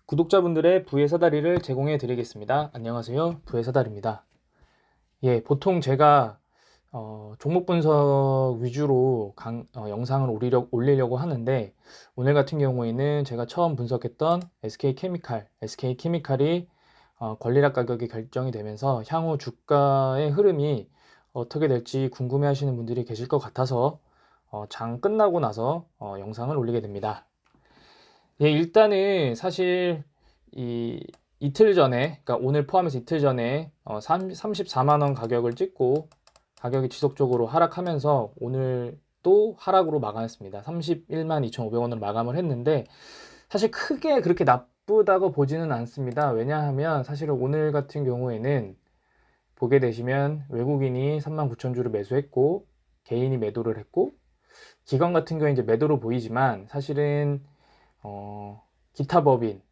구독자분들의 부의 사다리를 제공해 드리겠습니다. 안녕하세요. 부의 사다리입니다. 예, 보통 제가 종목 분석 위주로 영상을 올리려고 하는데, 오늘 같은 경우에는 제가 처음 분석했던 SK케미칼이 권리락 가격이 결정이 되면서 향후 주가의 흐름이 어떻게 될지 궁금해 하시는 분들이 계실 것 같아서 장 끝나고 나서 영상을 올리게 됩니다. 예, 일단은 사실 이틀 전에, 그러니까 오늘 포함해서 이틀 전에 34만 원 가격을 찍고 가격이 지속적으로 하락하면서 오늘 또 하락으로 마감했습니다. 31만 2,500원으로 마감을 했는데, 사실 크게 그렇게 나쁘다고 보지는 않습니다. 왜냐하면 사실은 오늘 같은 경우에는 보게 되시면 외국인이 3만 9천 주를 매수했고 개인이 매도를 했고, 기관 같은 경우에 이제 매도로 보이지만 사실은 기타 법인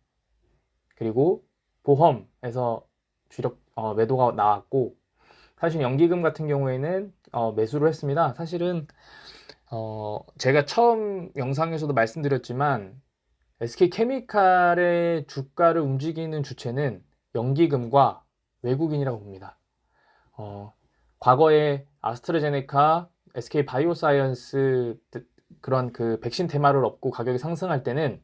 그리고 보험에서 매도가 나왔고, 사실 연기금 같은 경우에는 매수를 했습니다. 사실은 제가 처음 영상에서도 말씀드렸지만 SK케미칼의 주가를 움직이는 주체는 연기금과 외국인이라고 봅니다. 과거에 아스트라제네카, SK바이오사이언스 그런 그 백신 테마를 업고 가격이 상승할 때는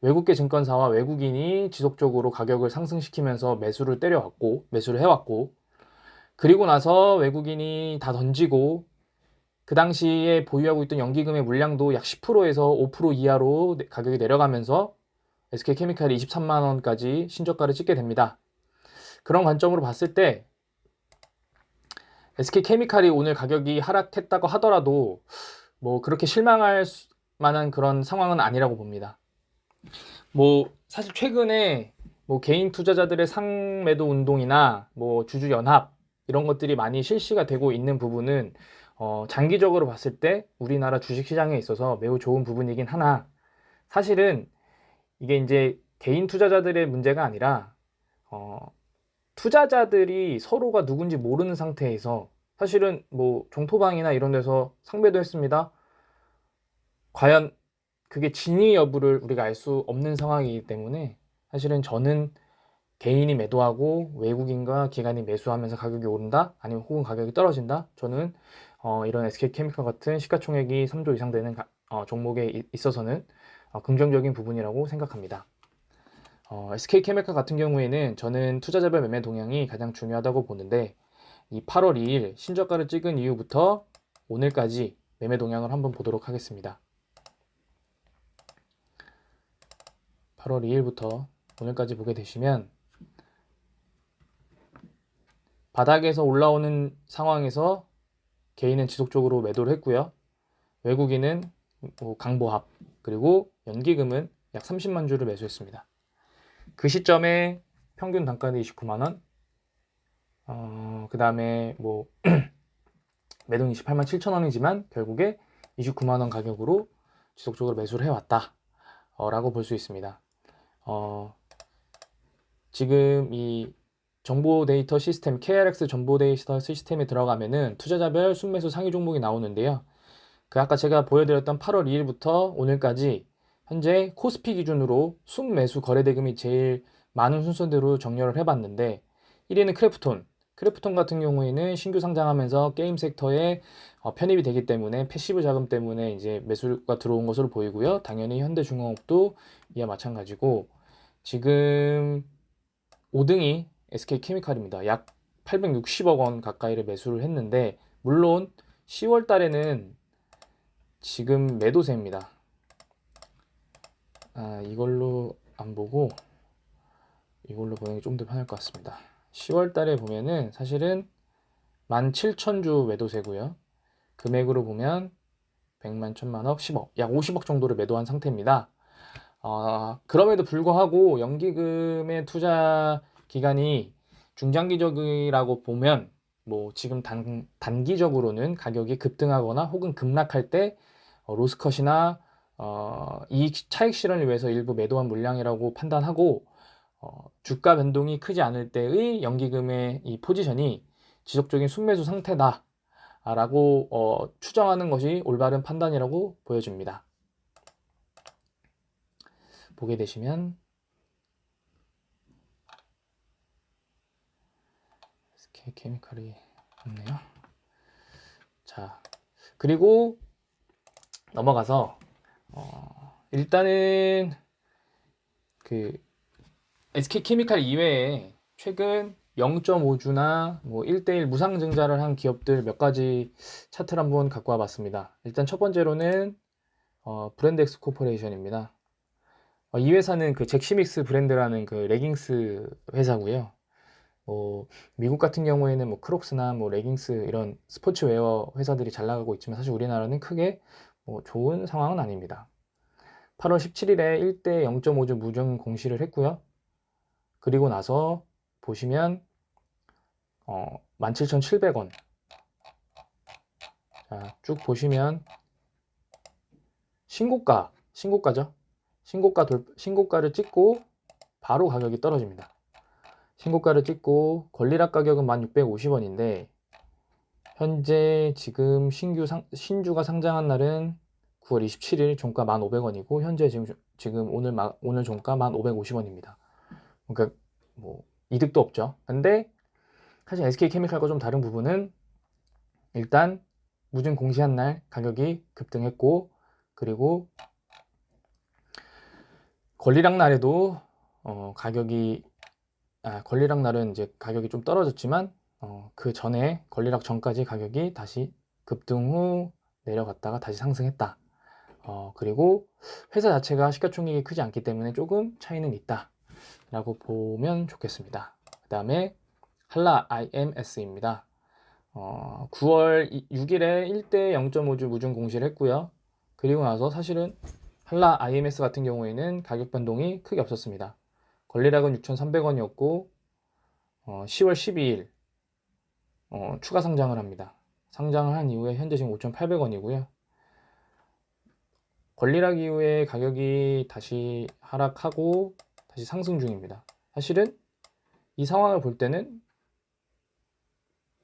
외국계 증권사와 외국인이 지속적으로 가격을 상승시키면서 매수를 해왔고, 그리고 나서 외국인이 다 던지고 그 당시에 보유하고 있던 연기금의 물량도 약 10%에서 5% 이하로 가격이 내려가면서 SK케미칼이 23만 원까지 신저가를 찍게 됩니다. 그런 관점으로 봤을 때 SK케미칼이 오늘 가격이 하락했다고 하더라도 뭐 그렇게 실망할 만한 그런 상황은 아니라고 봅니다. 뭐 사실 최근에 뭐 개인 투자자들의 상매도 운동이나 뭐 주주 연합 이런 것들이 많이 실시가 되고 있는 부분은 장기적으로 봤을 때 우리나라 주식 시장에 있어서 매우 좋은 부분이긴 하나, 사실은 이게 이제 개인 투자자들의 문제가 아니라 어, 투자자들이 서로가 누군지 모르는 상태에서 사실은 뭐 종토방이나 이런 데서 상매도 했습니다. 과연 그게 진위 여부를 우리가 알 수 없는 상황이기 때문에 사실은 저는 개인이 매도하고 외국인과 기관이 매수하면서 가격이 오른다 아니면 혹은 가격이 떨어진다, 저는 이런 SK케미칼 같은 시가총액이 3조 이상 되는 종목에 있어서는 긍정적인 부분이라고 생각합니다. SK케미칼 같은 경우에는 저는 투자자별 매매 동향이 가장 중요하다고 보는데, 이 8월 2일 신저가를 찍은 이후부터 오늘까지 매매 동향을 한번 보도록 하겠습니다. 8월 2일부터 오늘까지 보게 되시면 바닥에서 올라오는 상황에서 개인은 지속적으로 매도를 했고요. 외국인은 강보합, 그리고 연기금은 약 30만 주를 매수했습니다. 그 시점에 평균 단가는 29만 원, 그 다음에 뭐 매도는 28만 7천 원이지만 결국에 29만 원 가격으로 지속적으로 매수를 해왔다 라고 볼 수 있습니다. 지금 이 정보 데이터 시스템 KRX 정보 데이터 시스템에 들어가면은 투자자별 순매수 상위 종목이 나오는데요. 그 아까 제가 보여드렸던 8월 2일부터 오늘까지 현재 코스피 기준으로 순매수 거래대금이 제일 많은 순서대로 정렬을 해봤는데, 1위는 크래프톤 같은 경우에는 신규 상장하면서 게임 섹터에 편입이 되기 때문에 패시브 자금 때문에 이제 매수가 들어온 것으로 보이고요. 당연히 현대중공업도 이와 마찬가지고, 지금 5등이 SK케미칼입니다. 약 860억 원 가까이를 매수를 했는데, 물론 10월 달에는 지금 매도세입니다. 이걸로 안 보고 이걸로 보는 게 좀 더 편할 것 같습니다. 10월 달에 보면은 사실은 17,000주 매도세고요. 금액으로 보면 100만, 1000만억, 10억, 약 50억 정도를 매도한 상태입니다. 그럼에도 불구하고 연기금의 투자 기간이 중장기적이라고 보면 뭐 지금 단기적으로는 가격이 급등하거나 혹은 급락할 때 로스컷이나 이익 차익 실현을 위해서 일부 매도한 물량이라고 판단하고, 주가 변동이 크지 않을 때의 연기금의 이 포지션이 지속적인 순매수 상태다라고 추정하는 것이 올바른 판단이라고 보여집니다. 보게 되시면 SK 케미칼이 없네요. 자, 그리고 넘어가서 일단은 그 SK 케미칼 이외에 최근 0.5주나 뭐 1대1 무상증자를 한 기업들 몇 가지 차트를 한번 갖고 와봤습니다. 일단 첫 번째로는 브랜드엑스 코퍼레이션입니다. 이 회사는 그 잭시믹스 브랜드라는 그 레깅스 회사고요. 미국 같은 경우에는 뭐 크록스나 뭐 레깅스 이런 스포츠웨어 회사들이 잘 나가고 있지만 사실 우리나라는 크게 뭐 좋은 상황은 아닙니다. 8월 17일에 1대 0.5주 무증 공시를 했고요. 그리고 나서 보시면 17,700원. 자, 쭉 보시면 신고가죠. 신고가를 찍고 바로 가격이 떨어집니다. 신고가를 찍고 권리락 가격은 1,650원인데 현재 지금 신주가 상장한 날은 9월 27일 종가 1,500원이고 현재 지금 오늘 종가 1,550원입니다. 그러니까 뭐 이득도 없죠. 근데 사실 SK케미칼과 좀 다른 부분은 일단 무증 공시한 날 가격이 급등했고 그리고 권리락 날에도 권리락 날은 이제 가격이 좀 떨어졌지만 그 전에 권리락 전까지 가격이 다시 급등 후 내려갔다가 다시 상승했다. 그리고 회사 자체가 시가총액이 크지 않기 때문에 조금 차이는 있다 라고 보면 좋겠습니다. 그 다음에 한라 IMS입니다. 9월 6일에 1대 0.5주 무증 공시를 했고요. 그리고 나서 사실은 한라 IMS 같은 경우에는 가격 변동이 크게 없었습니다. 권리락은 6,300원이었고 10월 12일 추가 상장을 합니다. 상장을 한 이후에 현재 지금 5,800원이고요. 권리락 이후에 가격이 다시 하락하고 다시 상승 중입니다. 사실은 이 상황을 볼 때는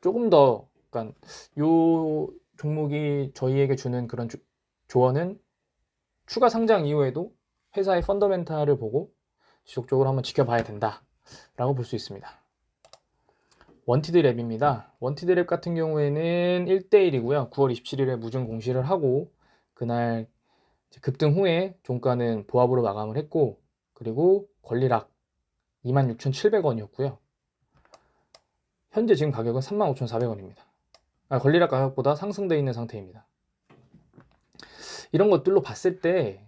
조금 더 그러니까 요 종목이 저희에게 주는 그런 조언은 추가 상장 이후에도 회사의 펀더멘탈을 보고 지속적으로 한번 지켜봐야 된다 라고 볼 수 있습니다. 원티드랩입니다. 원티드랩 같은 경우에는 1대1이고요. 9월 27일에 무증 공시를 하고 그날 급등 후에 종가는 보합으로 마감을 했고 그리고 권리락 26,700원이었고요. 현재 지금 가격은 35,400원입니다. 권리락 가격보다 상승되어 있는 상태입니다. 이런 것들로 봤을 때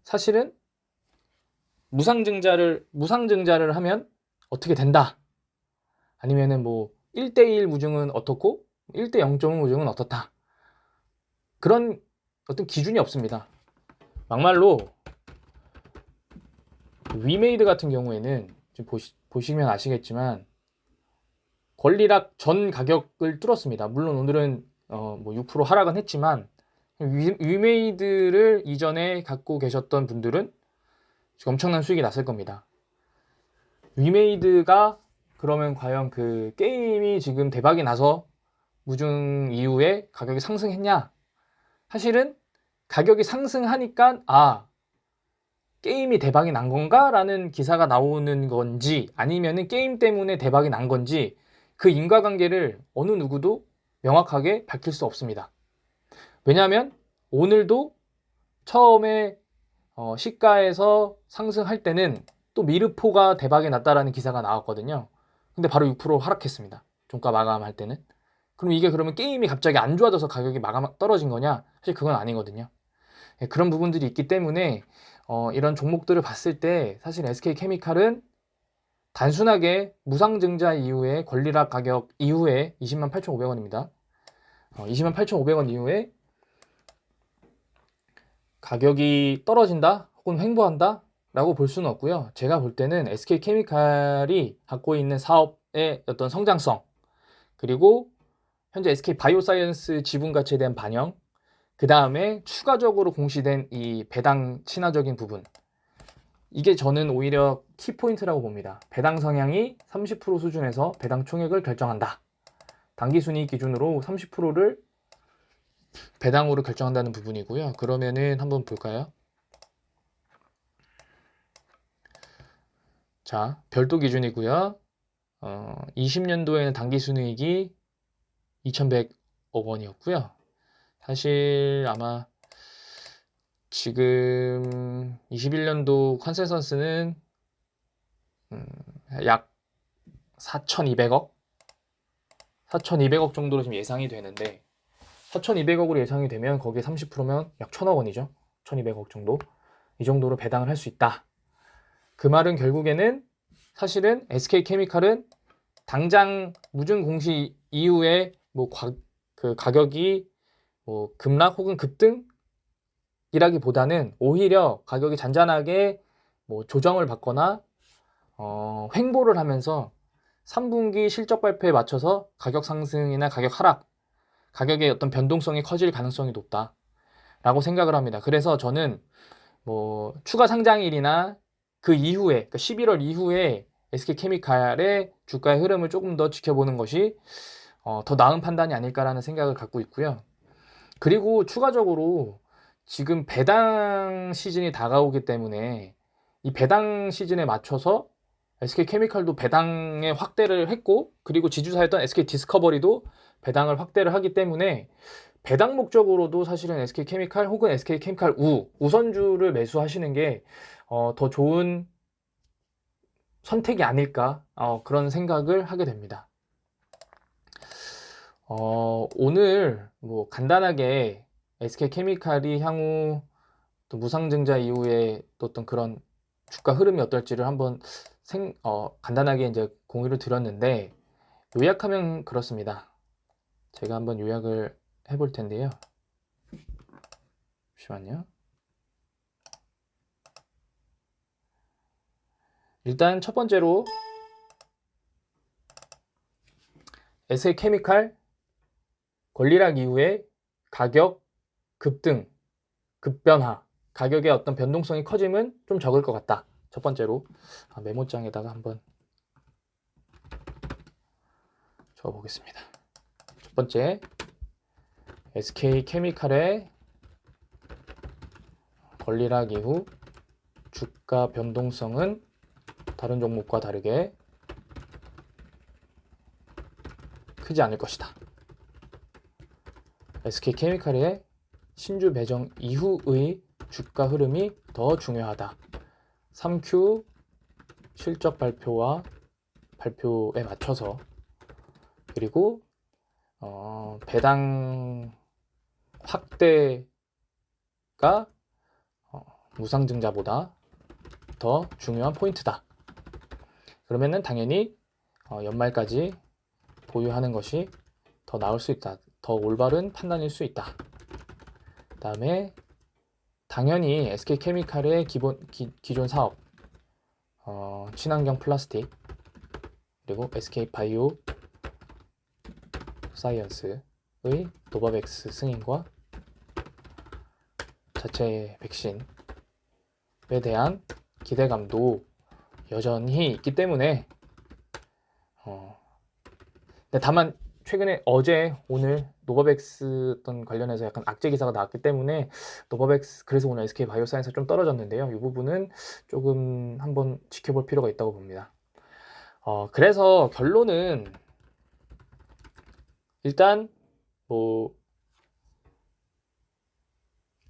사실은 무상증자를 하면 어떻게 된다. 아니면은 뭐 1대1 무증은 어떻고 1대 0.5 무증은 어떻다. 그런 어떤 기준이 없습니다. 막말로 위메이드 같은 경우에는 지금 보시면 아시겠지만 권리락 전 가격을 뚫었습니다. 물론 오늘은 뭐 6% 하락은 했지만 위메이드를 이전에 갖고 계셨던 분들은 지금 엄청난 수익이 났을 겁니다. 위메이드가 그러면 과연 그 게임이 지금 대박이 나서 무증 이후에 가격이 상승했냐? 사실은 가격이 상승하니까 게임이 대박이 난 건가? 라는 기사가 나오는 건지 아니면은 게임 때문에 대박이 난 건지 그 인과관계를 어느 누구도 명확하게 밝힐 수 없습니다. 왜냐하면 오늘도 처음에 시가에서 상승할 때는 또 미르포가 대박이 났다라는 기사가 나왔거든요. 근데 바로 6% 하락했습니다. 종가 마감할 때는. 그럼 이게 그러면 게임이 갑자기 안 좋아져서 가격이 떨어진 거냐? 사실 그건 아니거든요. 그런 부분들이 있기 때문에 이런 종목들을 봤을 때 사실 SK케미칼은 단순하게 무상증자 이후에 권리락 가격 이후에 208,500원입니다. 208,500원 이후에 가격이 떨어진다 혹은 횡보한다 라고 볼 수는 없고요. 제가 볼 때는 SK케미칼이 갖고 있는 사업의 어떤 성장성 그리고 현재 SK바이오사이언스 지분 가치에 대한 반영 그 다음에 추가적으로 공시된 이 배당 친화적인 부분 이게 저는 오히려 키포인트라고 봅니다. 배당 성향이 30% 수준에서 배당 총액을 결정한다. 당기순이익 기준으로 30%를 배당으로 결정한다는 부분이고요. 그러면은 한번 볼까요? 자, 별도 기준이고요. 20년도에는 당기순이익이 2,100억 원이었고요. 사실 아마 지금 21년도 컨센서스는 약 4,200억? 4,200억 정도로 지금 예상이 되는데 4,200억으로 예상이 되면 거기에 30%면 약 1,000억 원이죠. 1,200억 정도. 이 정도로 배당을 할 수 있다. 그 말은 결국에는 사실은 SK케미칼은 당장 무증 공시 이후에 뭐 그 가격이 뭐 급락 혹은 급등이라기보다는 오히려 가격이 잔잔하게 뭐 조정을 받거나 횡보를 하면서 3분기 실적 발표에 맞춰서 가격 상승이나 가격 하락, 가격의 어떤 변동성이 커질 가능성이 높다라고 생각을 합니다. 그래서 저는 뭐 추가 상장일이나 그 이후에, 그러니까 11월 이후에 SK케미칼의 주가의 흐름을 조금 더 지켜보는 것이 더 나은 판단이 아닐까라는 생각을 갖고 있고요. 그리고 추가적으로 지금 배당 시즌이 다가오기 때문에 이 배당 시즌에 맞춰서 SK케미칼도 배당의 확대를 했고, 그리고 지주사였던 SK디스커버리도 배당을 확대를 하기 때문에 배당 목적으로도 사실은 SK케미칼 혹은 SK케미칼 우선주를 매수하시는 게 더 좋은 선택이 아닐까 그런 생각을 하게 됩니다. 오늘 뭐 간단하게 SK케미칼이 향후 또 무상증자 이후에 또 어떤 그런 주가 흐름이 어떨지를 한번 간단하게 이제 공유를 드렸는데, 요약하면 그렇습니다. 제가 한번 요약을 해볼 텐데요. 잠시만요. 일단 첫 번째로 SK케미칼 권리락 이후에 가격 급등, 급변화, 가격의 어떤 변동성이 커짐은 좀 적을 것 같다. 첫 번째로 메모장에다가 한번 적어보겠습니다. 첫 번째, SK케미칼의 권리락 이후 주가 변동성은 다른 종목과 다르게 크지 않을 것이다. SK케미칼의 신주 배정 이후의 주가 흐름이 더 중요하다. 3Q 실적 발표와 발표에 맞춰서, 그리고 배당 확대가 무상증자보다 더 중요한 포인트다. 그러면은 당연히 연말까지 보유하는 것이 더 나을 수 있다. 더 올바른 판단일 수 있다. 그 다음에 당연히 SK케미칼의 기존 사업, 친환경 플라스틱, 그리고 SK바이오 사이언스의 노바백스 승인과 자체 백신에 대한 기대감도 여전히 있기 때문에 근데 다만 최근에 어제 오늘 노바백스 어떤 관련해서 약간 악재 기사가 나왔기 때문에 노바백스, 그래서 오늘 SK바이오사이언스가 좀 떨어졌는데요. 이 부분은 조금 한번 지켜볼 필요가 있다고 봅니다. 그래서 결론은 일단 뭐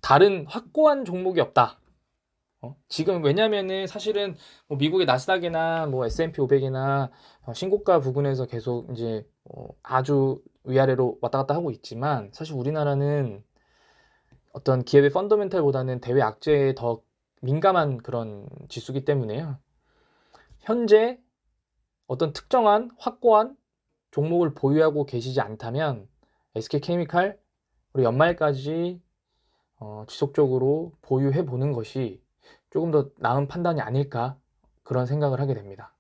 다른 확고한 종목이 없다. 지금 왜냐면은 사실은 뭐 미국의 나스닥이나 뭐 S&P 500이나 신고가 부근에서 계속 이제 아주 위아래로 왔다 갔다 하고 있지만, 사실 우리나라는 어떤 기업의 펀더멘탈보다는 대외 악재에 더 민감한 그런 지수기 때문에요. 현재 어떤 특정한 확고한 종목을 보유하고 계시지 않다면 SK케미칼 우리 연말까지 지속적으로 보유해 보는 것이 조금 더 나은 판단이 아닐까, 그런 생각을 하게 됩니다.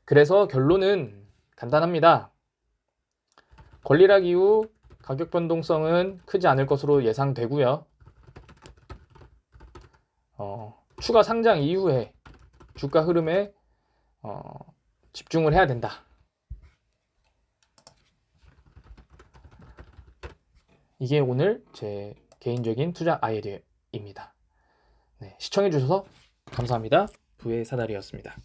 그래서 결론은 간단합니다. 권리락 이후 가격 변동성은 크지 않을 것으로 예상되고요. 추가 상장 이후에 주가 흐름에 집중을 해야 된다. 이게 오늘 제 개인적인 투자 아이디어입니다. 네, 시청해주셔서 감사합니다. 부의 사다리였습니다.